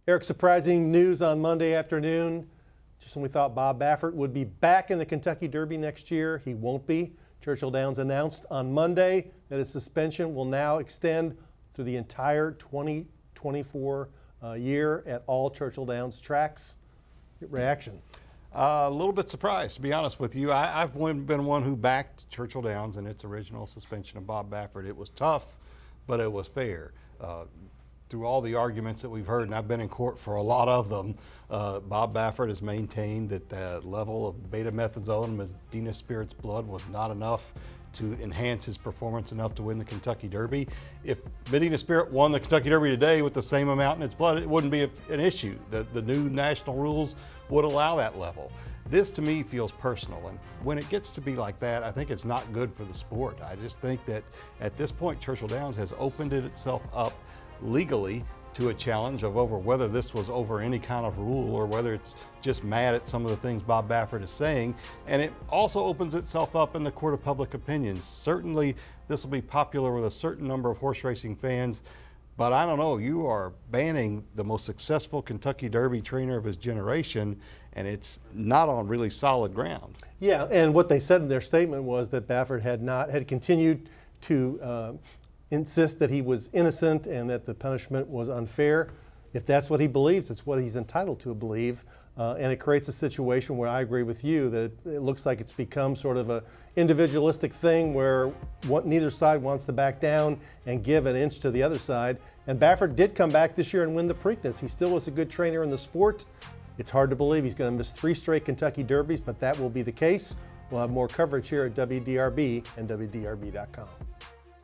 Eric, surprising news on Monday afternoon. Just when we thought Bob Baffert would be back in the Kentucky Derby next year, he won't be. Churchill Downs announced on Monday that his suspension will now extend through the entire 2024 year at all Churchill Downs tracks. Reaction? A little bit surprised, to be honest with you. I've been one who backed Churchill Downs and its original suspension of Bob Baffert. It was tough, but it was fair. Through all the arguments that we've heard, and I've been in court for a lot of them, Bob Baffert has maintained that the level of beta-methazone in Medina Spirit's blood was not enough to enhance his performance enough to win the Kentucky Derby. If Medina Spirit won the Kentucky Derby today with the same amount in its blood, it wouldn't be an issue. The new national rules would allow that level. This to me feels personal, and when it gets to be like that, I think it's not good for the sport. I just think that at this point, Churchill Downs has opened itself up legally to a challenge of over whether this was over any kind of rule or whether it's just mad at some of the things Bob Baffert is saying. And it also opens itself up in the court of public opinion. Certainly this will be popular with a certain number of horse racing fans, but I don't know, you are banning the most successful Kentucky Derby trainer of his generation, and it's not on really solid ground. Yeah, and what they said in their statement was that Baffert had continued to insist that he was innocent and that the punishment was unfair. If that's what he believes, it's what he's entitled to believe. And it creates a situation where I agree with you that it looks like it's become sort of an individualistic thing where neither side wants to back down and give an inch to the other side. And Baffert did come back this year and win the Preakness. He still was a good trainer in the sport. It's hard to believe he's going to miss 3 straight Kentucky Derbies, but that will be the case. We'll have more coverage here at WDRB and WDRB.com.